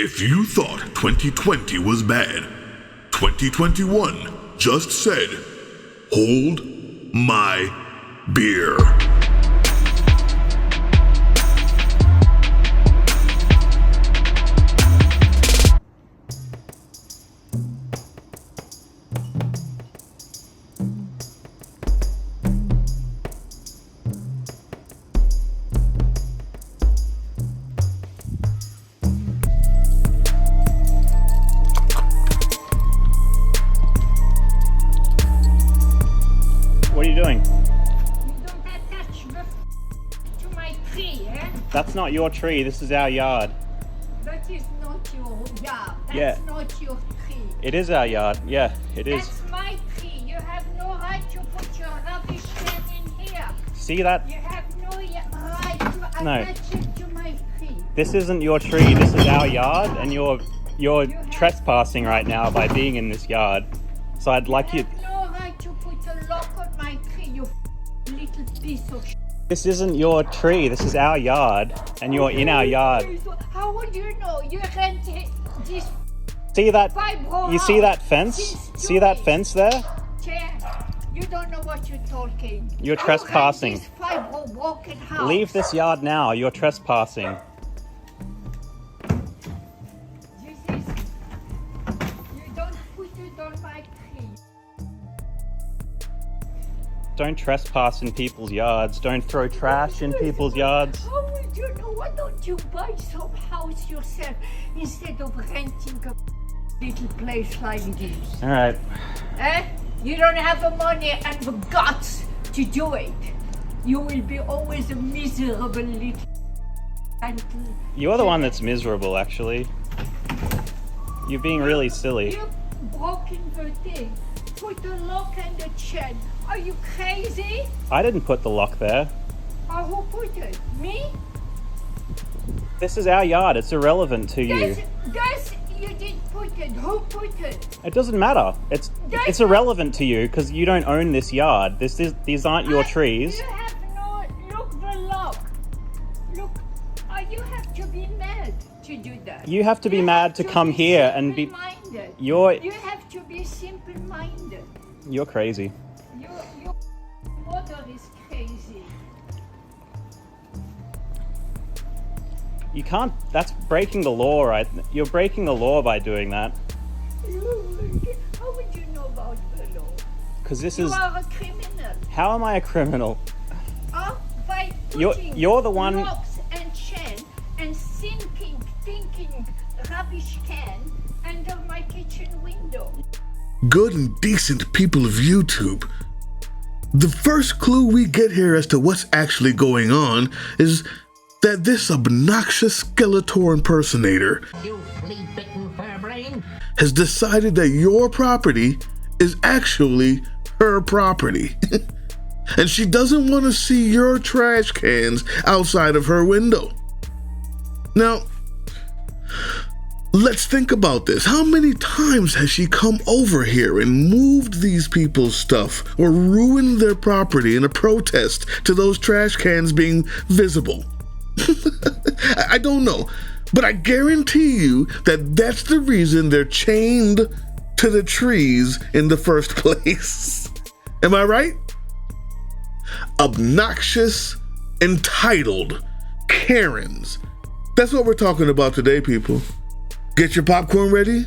If you thought 2020 was bad, 2021 just said, hold my beer. What are you doing? You don't attach to my tree, eh? That's not your tree, this is our yard. That is not your yard. That's Yeah. not your tree. It is our yard, yeah, it is. That's my tree. You have no right to put your rubbish can in here. See that? You have no right to No. attach it to my tree. This isn't your tree, this is our yard, and you're trespassing right now by being in this yard. So I'd like you... You have no right to put a lock on my tree, you little piece of shit. This isn't your tree, this is our yard, and you're in our yard. How would you know? You rent this See that? fibro You see that fence? since See that 2 fence there? weeks. You don't know what you're talking. You're trespassing. You rent this fibro broken house. Leave this yard now, you're trespassing. This is, you don't put it on my tree. Don't trespass in people's yards, don't throw trash in people's yards. How would you know? Why don't you buy some house yourself instead of renting a little place like this? Alright, Eh? You don't have the money and the guts to do it. You will be always a miserable little. you're the one that's miserable actually. You're being really silly. You broken the thing. Put a lock and a chain. Are you crazy? I didn't put the lock there. Or who put it? Me? This is our yard, it's irrelevant to you. Guess you did put it. Who put it? It doesn't matter. It's irrelevant to you because you don't own this yard. These aren't your trees. You have no. Look the lock. Look. You have to be mad to do that. You have to be mad to come here and be. Simple-minded. You're You have to be simple-minded. you're crazy. Your mother is crazy. You can't. That's breaking the law, right? You're breaking the law by doing that. How would you know about the law? Because this You is. are a criminal. How am I a criminal? By You're the one- locks and chain and thinking rubbish can under my kitchen window. Good and decent people of YouTube. The first clue we get here as to what's actually going on is that this obnoxious Skeletor impersonator You flea-bitten fur brain. has decided that your property is actually her property. And she doesn't want to see your trash cans outside of her window. Now, let's think about this. How many times has she come over here and moved these people's stuff or ruined their property in a protest to those trash cans being visible? I don't know, but I guarantee you that that's the reason they're chained to the trees in the first place. Am I right? Obnoxious, entitled Karens. That's what we're talking about today, people. Get your popcorn ready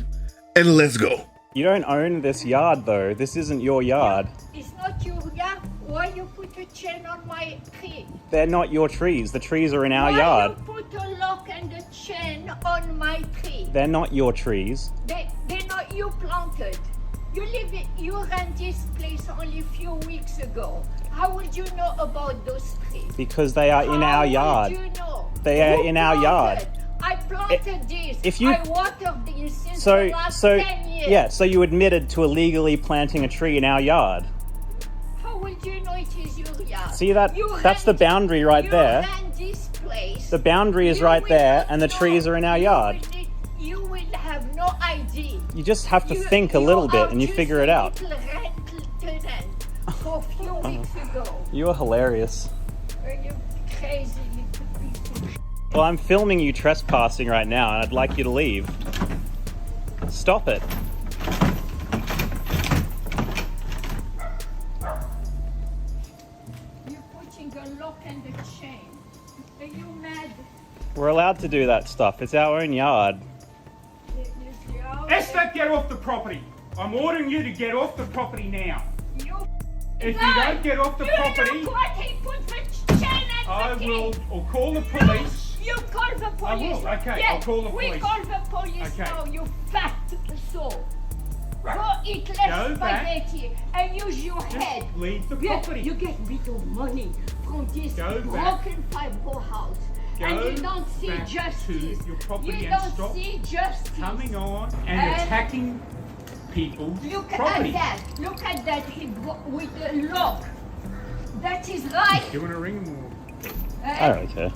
and let's go. You don't own this yard though. This isn't your yard. It's not your yard. Why you put a chain on my tree? They're not your trees. The trees are in our Why yard. you put a lock and a chain on my tree? They're not your trees. They're not you planted. You ran this place only a few weeks ago. How would you know about those trees? Because they are in our yard. How would you know? They are Who in our yard. planted? I planted this. if you- I watered these since the last 10 years. yeah, so you admitted to illegally planting a tree in our yard. How would you know it is your yard? See that? You That's the ran- boundary right you there. ran this place. The boundary is You right will there, not and the know. trees are in our yard. You will have no idea. You just have to You- think a you little bit are and you just figure it a out. little rental tenant for a few weeks ago. You are hilarious. You crazy little piece of shit. Well, I'm filming you trespassing right now, and I'd like you to leave. Stop it. You're putting a lock and a chain. Are you mad? We're allowed to do that stuff. It's our own yard. Esther, get off the property. I'm ordering you to get off the property now. You If you don't get off the property, look what he put the chain and I the will key. or call the police. You call the police. I will, okay, Yes, I'll call the we police. call the police Okay. now, you fat soul. Go eat Go less back. spaghetti and use your head. Leave the Yeah, property. you get bit of money from this Go back. broken fibre house. And Go you don't see back to justice. your property You and don't stop see justice. Coming on and And- attacking people's Look property. at that. Look at that. He with the lock. That is right. Do you want to ring them or? I don't care.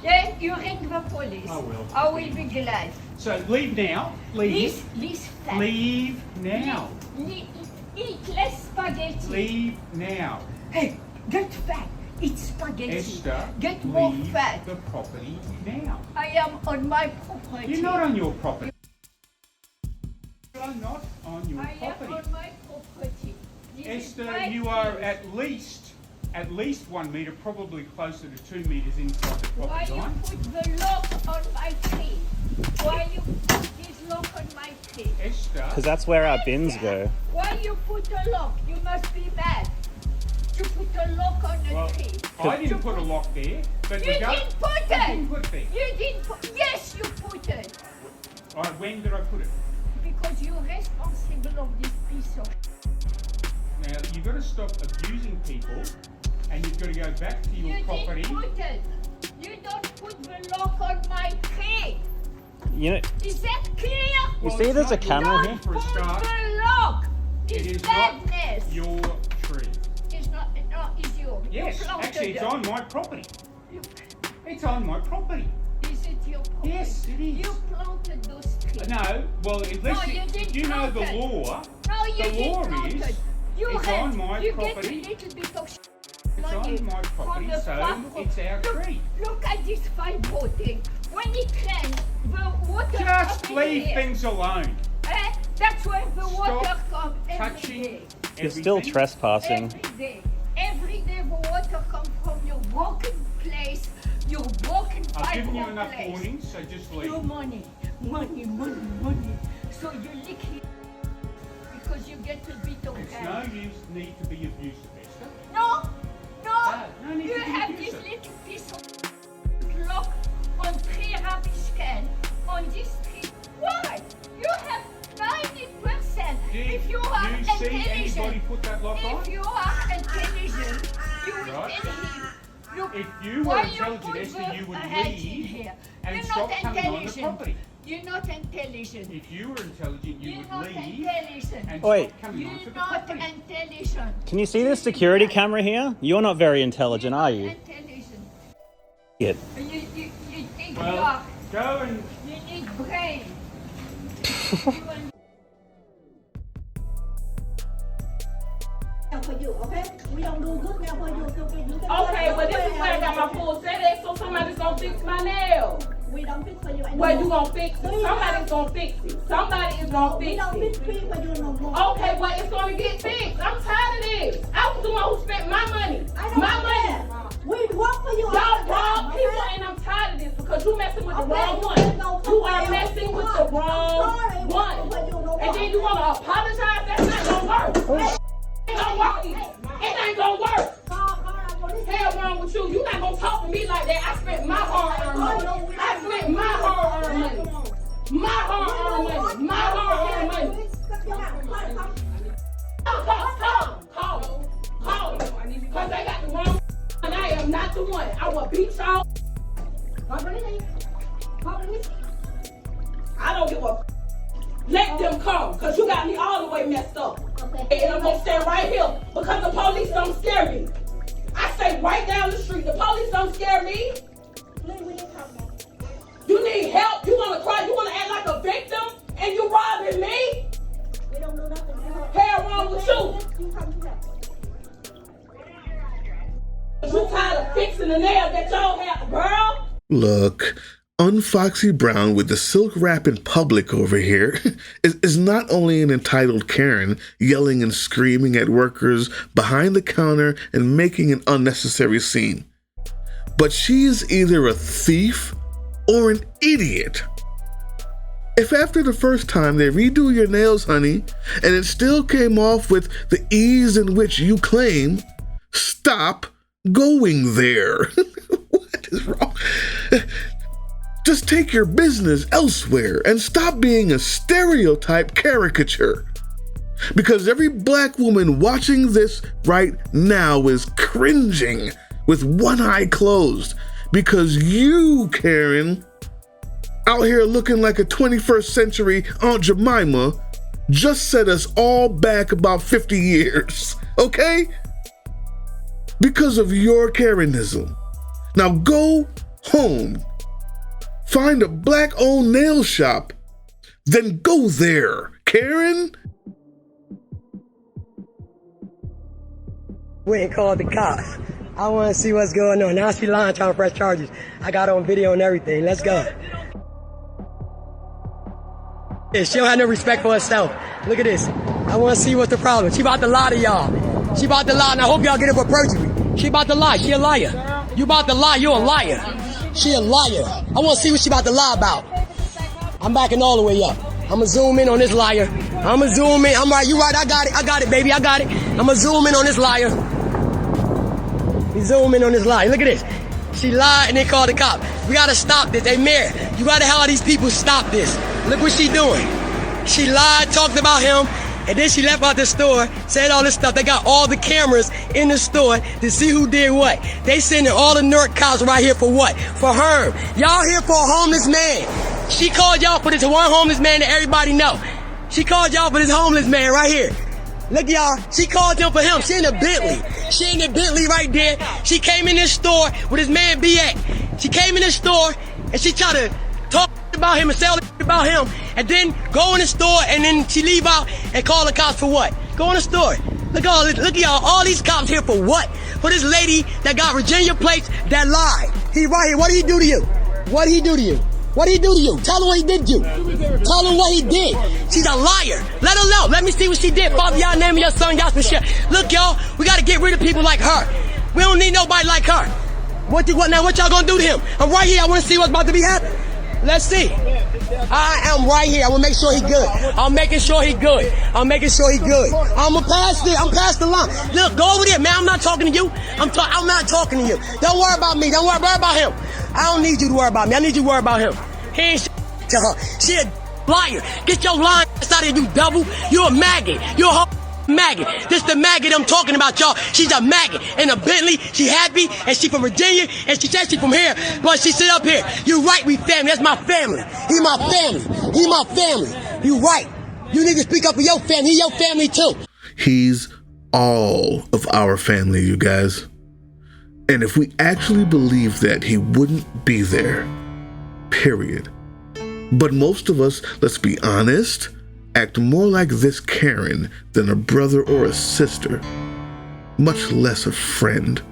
Then you ring the police. I will. I will be glad. So leave now. Leave. This fat. Leave now. Eat less spaghetti. Leave now. Hey, get fat. Eat spaghetti. Esther, Get more leave fat. the property now. I am on my property. You're not on your property. You're not on your I am property. on my property. This is Esther, my you are place. at least 1 metre, probably closer to 2 metres inside the Why property you line. put the lock on my tree? Why you put this lock on my tree? Esther, Because that's where our bins go. Why you put a lock? You must be mad. You put a lock on the well, tree. I didn't put a lock there, but You didn't put I didn't it. put it there. You didn't put. Yes, you put it. When did I put it? Because you're responsible of this piece of. Now, you've got to stop abusing people, and you've got to go back to your You property. didn't put it. You don't put the lock on my tree. You know, Is that clear? you Well, see it's there's a not your camera tree here? for a Put start. the lock. It It's is badness. not your tree. It's not. No, it's yours. Yes, You planted actually, it's it. on my property. You- It's on my property. Is it your property? Yes, it is. You planted those trees. No, well, at No, least you didn't you know the plant it. law. No, you The didn't law plant is, it. You it's had, on my you property. get a little bit of It's money on my from property, the so farm. it's our Look, tree. Look at this fine thing. When it rains, the water Just comes in leave here. things alone. That's where the water Stop comes every touching day. You're still everything. trespassing. Every day the water comes from your broken place, your broken I've given you fibre enough place. warnings, so just leave. Your money. So you lick it because you get a bit of It's cash. no use need to be abusive, Esther. No, No need you to be have this abusive. little piece of lock on 3 rubbish can on this tree. Why? You have 90%. Did If you are you see anybody intelligent, put that lock on? if you are intelligent, you will Right. tell him. Look, If you were why intelligent, put Esther, the you would hat in leave here? and You're stop not coming on the intelligent. property. You're not intelligent. If you were intelligent, you You're would not leave intelligent. and Wait. stop coming onto You're the not property. intelligent. Can you see this security camera here? You're not very intelligent, are you? Intelligent. Idiot. You think you Well, are. go and You need brain. For you, okay? We don't do good now for you. So you can Okay, well this is where I got my full set at, so somebody's gonna fix my nail. We don't fix for you anymore. Well, you gonna fix it. Somebody's gonna fix it. Somebody is gonna We fix don't fix it. tree for you no more. Okay, well it's gonna get fixed. I'm tired of this. I was the one who spent my money. I don't My care. money. We work for you. all Y'all the wrong time, people, okay? and I'm tired of this because you messing with the Okay, wrong you one. ain't gonna You come are back. messing with the wrong I'm sorry, one. working for you no And then more. you wanna apologize? That's not gonna work. It ain't gonna work. It ain't gonna work. Hell wrong with you. You not gonna talk to me like that. I spent my hard-earned money. I spent my hard-earned money. My hard-earned money. My hard-earned money. Call. Because they got the wrong and I am not the one. I will beat y'all. I don't give a let them come, because you got me all the way messed up. And I'm gonna stand right here because the police don't scare me. I stay right down the street. The police don't scare me. You need help. You wanna cry. You wanna act like a victim, and you robbing me. We don't do nothing to her. Hell wrong with you. You come to that. You tired of fixing the nail that y'all have, girl? Look, Un-Foxy Brown with the silk wrap in public over here is not only an entitled Karen yelling and screaming at workers behind the counter and making an unnecessary scene, but she is either a thief or an idiot. If after the first time they redo your nails, honey, and it still came off with the ease in which you claim, stop going there. What is wrong? Just take your business elsewhere and stop being a stereotype caricature. Because every black woman watching this right now is cringing with one eye closed because you, Karen, out here looking like a 21st century Aunt Jemima, just set us all back about 50 years, okay? Because of your Karenism. Now go home, find a black-owned nail shop, then go there, Karen. We ain't called the cops. I want to see what's going on. Now she lying, trying to press charges. I got on video and everything. Let's go. Yeah, she don't have no respect for herself. Look at this. I want to see what's the problem. She about to lie to y'all. She about to lie, and I hope y'all get it for perjury. She about to lie. She a liar. You about to lie. You're a liar. She a liar. I want to see what she about to lie about. I'm backing all the way up. I'm going to zoom in on this liar. I'm going to zoom in. I'm right. You right. I got it. I got it, baby. I got it. I'm going to zoom in on this liar. We zoom in on this liar. Look at this. She lied and they called the cop. We got to stop this. Hey, Mayor, you got to have these people stop this. Look what she doing. She lied, talked about him, and then she left out the store, said all this stuff. They got all the cameras in the store to see who did what. They sending all the NERC cops right here for what? For her. Y'all here for a homeless man. She called y'all for this one homeless man that everybody know. She called y'all for this homeless man right here. Look, y'all, she called him for him. She in the Bentley. She in the Bentley right there. She came in this store with his man B at. She came in this store and she tried to talk about him and say all about him, and then go in the store and then she leave out and call the cops for what? Go in the store. Look at all this. Look at y'all. All these cops here for what? For this lady that got Virginia plates that lied. He right here. What did he do to you? What did he do to you? What did he do to you? Tell him what he did to you. Tell him what he did. She's a liar. Let her know. Let me see what she did. Father, y'all name your son, y'all some shit. Look, y'all, we got to get rid of people like her. We don't need nobody like her. What y'all gonna do to him? I'm right here. I want to see what's about to be happening. Let's see. I am right here. I want to make sure he good. I'm making sure he good. I'm making sure he good. I'm past it. I'm past the line. Look, go over there, man. I'm not talking to you. I'm not talking to you. Don't worry about me. Don't worry about him. I don't need you to worry about me. I need you to worry about him. He ain't to her. She a liar. Get your lying ass out of here, you devil. You're a maggot. You're a maggot. This the maggot I'm talking about, y'all. She's a maggot. In a Bentley, she happy, and she from Virginia, and she said she from here, but she sit up here. You right, we family. That's my family. He my family. He my family. You right. You need to speak up for your family. He your family too. He's all of our family, you guys. And if we actually believed that, he wouldn't be there. Period. But most of us, let's be honest, act more like this Karen than a brother or a sister, much less a friend.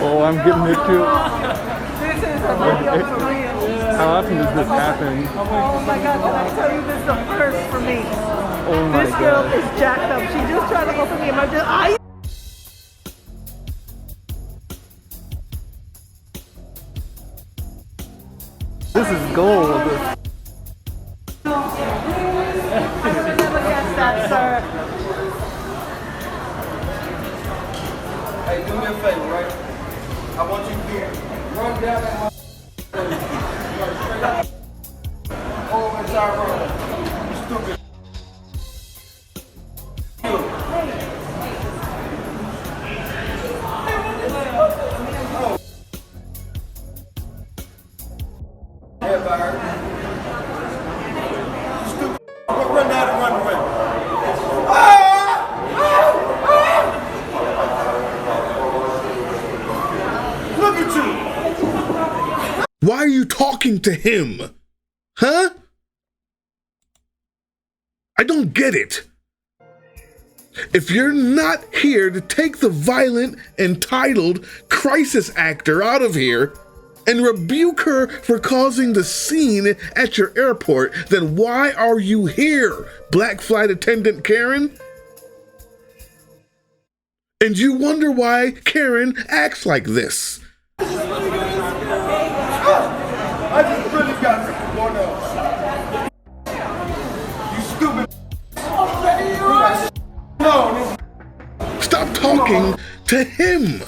Oh, I'm getting it too. How often does this happen? Oh my God, can I tell you, this is the first for me. Oh my This girl God. is jacked up. She just tried to go for me. I This is gold. never guessed that, sir. Hey, do me a favor, right? I want you to run down that whole entire road. You stupid. Yeah, talking to him? Huh? I don't get it. If you're not here to take the violent, entitled crisis actor out of here and rebuke her for causing the scene at your airport, then why are you here, Black Flight Attendant Karen? And you wonder why Karen acts like this. I just really got something going on. You stupid. No. Stop talking to him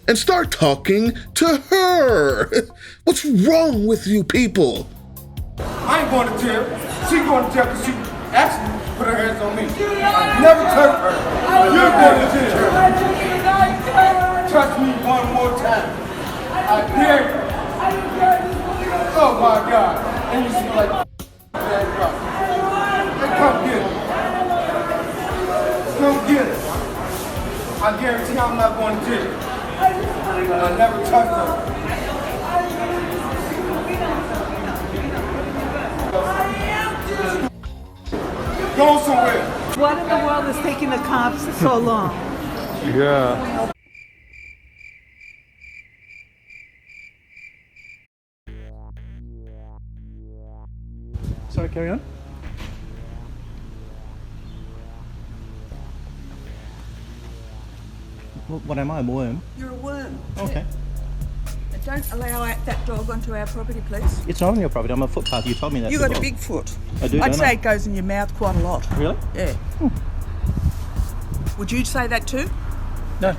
and start talking to her. What's wrong with you people? I ain't going to jail. She going to jail because she actually put her hands on me. I never touched her. You're going to jail. Touch me one more time. I dare you. Oh my God. And you smell like bad rock. Hey, come get it. Come get it. I guarantee I'm not going to jail. I never touched her. Go somewhere. What in the world is taking the cops so long? Yeah. Sorry, carry on. What am I, a worm? You're a worm. Okay. And don't allow that dog onto our property, please. It's not on your property. I'm a footpath. You told me that. You got a big foot. I do. I'd say it goes in your mouth quite a lot. Really? Yeah. Would you say that too? No.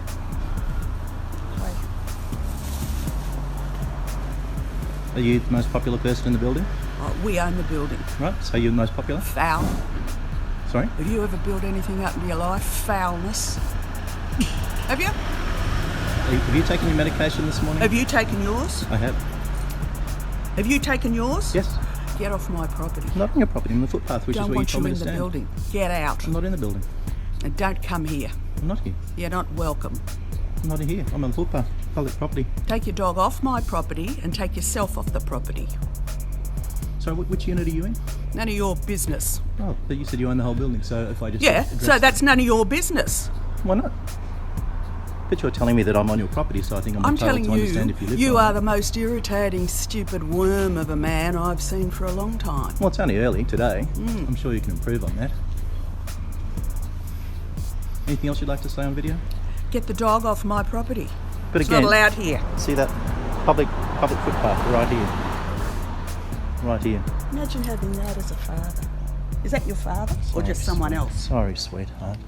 Are you the most popular person in the building? Oh, we own the building. Right. So you're the most popular? Foul. Sorry? Have you ever built anything up in your life? Foulness. Have you? Have you taken your medication this morning? Have you taken yours? I have. Have you taken yours? Yes. Get off my property. Not on your property, on the footpath, which is where you told me to stand. Don't want you in the building. Get out. I'm not in the building. And don't come here. I'm not here. You're not welcome. I'm not here. I'm on the footpath, public property. Take your dog off my property and take yourself off the property. So which unit are you in? None of your business. Oh, but you said you own the whole building, so if I just... Yeah, so that's none of your business. Why not? But you're telling me that I'm on your property, so I think I'm entitled to understand if you live you there. are the most irritating, stupid worm of a man I've seen for a long time. Well, it's only early today. I'm sure you can improve on that. Anything else you'd like to say on video? Get the dog off my property. But it's again, not allowed here. See that public footpath right here. Right here. Imagine having that as a father. Is that your father or just someone else? Sorry, sweetheart.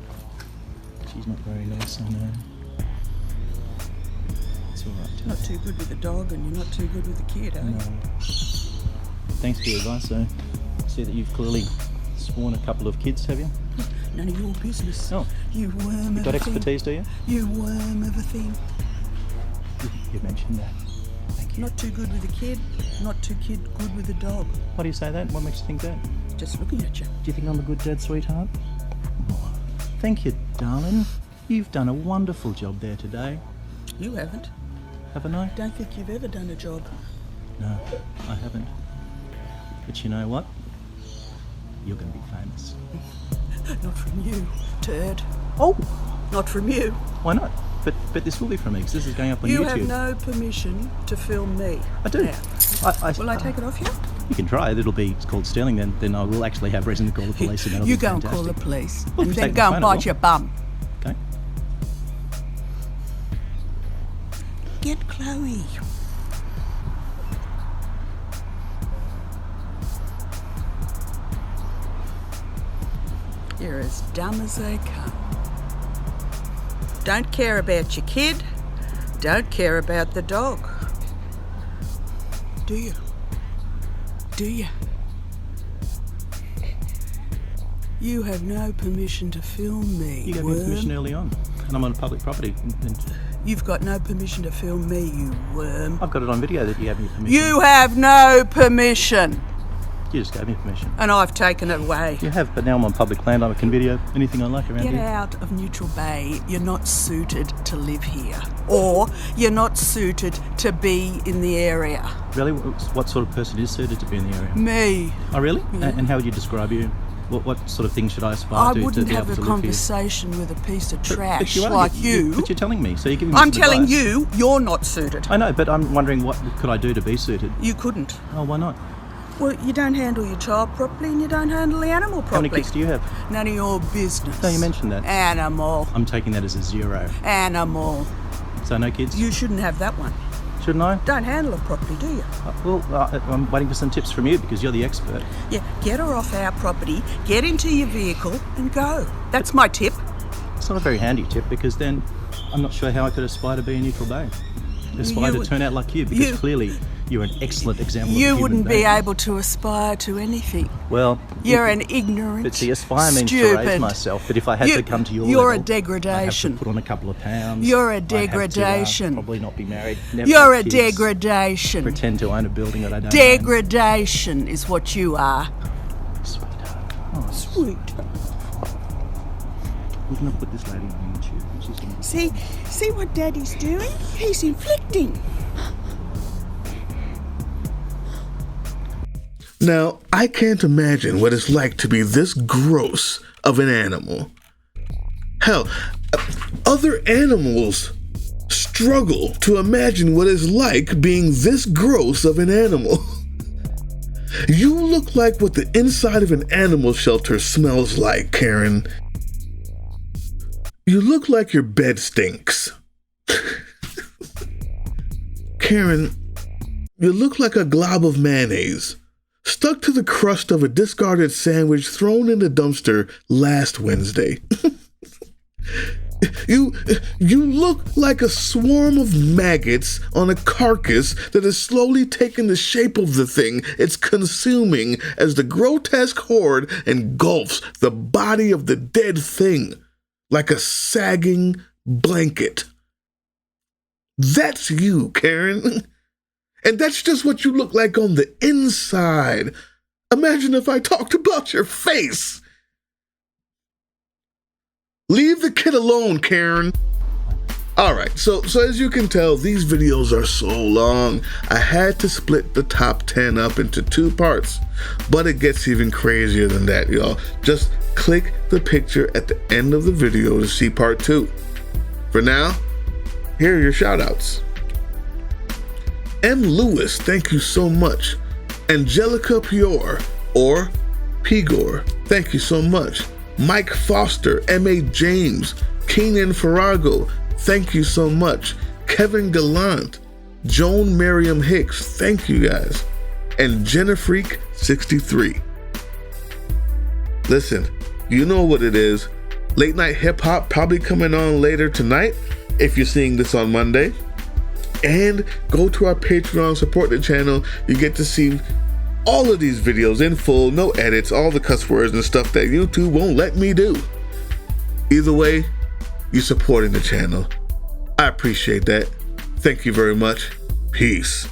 She's not very nice, I know. It's all right. Not too good with the dog and you're not too good with the kid, are you? No. Thanks for your advice, though. I see that you've clearly sworn a couple of kids, have you? None of your business. Oh. You worm You've got expertise, do you? You worm of a thing. You mentioned that. Thank you. Not too good with the kid, not too good with the dog. Why do you say that? What makes you think that? Just looking at you. Do you think I'm a good dad, sweetheart? Oh, thank you, darling. You've done a wonderful job there today. You haven't. Haven't I? Don't think you've ever done a job. No, I haven't. But you know what? You're going to be famous. Not from you, turd. Oh! Not from you. Why not? But this will be from me, because this is going up on YouTube. You have no permission to film me. I do. Now, will I take it off you? You can try it. It's called stealing. Then I will actually have reason to call the police. And that'll you be go fantastic. and call the police. Well, and then go and bite your bum. Okay. Get Chloe. You're as dumb as they come. Don't care about your kid. Don't care about the dog. Do you? Do you? You have no permission to film me, You gave me permission early on, and I'm on public property. You've got no permission to film me, you worm. I've got it on video that you have your permission. You have no permission. You just gave me permission. And I've taken it away. You have, but now I'm on public land. I can video anything I like around Get here. out of Neutral Bay. You're not suited to live here. Or you're not suited to be in the area. Really? What sort of person is suited to be in the area? Me. Oh, really? Yeah. And how would you describe you? What sort of things should I aspire to be able to live here? I wouldn't have a conversation with a piece of trash but like you. But you're telling me, so you're giving me I'm some telling advice. you, you're not suited. I know, but I'm wondering what could I do to be suited? You couldn't. Oh, why not? Well, you don't handle your child properly and you don't handle the animal properly. How many kids do you have? None of your business. No, you mentioned that. Animal. I'm taking that as a 0. Animal. So no kids? You shouldn't have that one. Shouldn't I? Don't handle it properly, do you? I'm waiting for some tips from you because you're the expert. Yeah, get her off our property, get into your vehicle and go. That's my tip. It's not a very handy tip because then I'm not sure how I could aspire to be in Neutral Bay. Aspire to turn out like you because clearly you're an excellent example of a You human wouldn't being. be able to aspire to anything. Well, you're an ignorant, but see, aspire means to stupid. raise myself. But if I had to come to your you're level, a degradation. I'd have to put on a couple of pounds. You're a I'd degradation. have to, probably not be married. Never You're have a kids, degradation. Pretend to own a building that I don't own. Degradation is what you are. Sweetheart. Oh, Sweetheart. We're going to put this lady on YouTube. She's gonna... See what Daddy's doing? He's inflicting. Now, I can't imagine what it's like to be this gross of an animal. Hell, other animals struggle to imagine what it's like being this gross of an animal. You look like what the inside of an animal shelter smells like, Karen. You look like your bed stinks. Karen, you look like a glob of mayonnaise stuck to the crust of a discarded sandwich thrown in the dumpster last Wednesday. You look like a swarm of maggots on a carcass that has slowly taken the shape of the thing it's consuming as the grotesque horde engulfs the body of the dead thing like a sagging blanket. That's you, Karen. And that's just what you look like on the inside. Imagine if I talked about your face. Leave the kid alone, Karen. All right, so as you can tell, these videos are so long, I had to split the top 10 up into 2 parts. But it gets even crazier than that, y'all. Just click the picture at the end of the video to see part 2. For now, here are your shout-outs. M. Lewis, thank you so much. Angelica Pior, or Pigor, thank you so much. Mike Foster, M.A. James, Keenan Farrago, thank you so much. Kevin Gallant, Joan Miriam Hicks, thank you guys. And Jennafreak63. Listen, you know what it is. Late Night Hip Hop probably coming on later tonight if you're seeing this on Monday. And go to our Patreon, support the channel. You get to see all of these videos in full, no edits, all the cuss words and stuff that YouTube won't let me do. Either way, you're supporting the channel. I appreciate that. Thank you very much. Peace.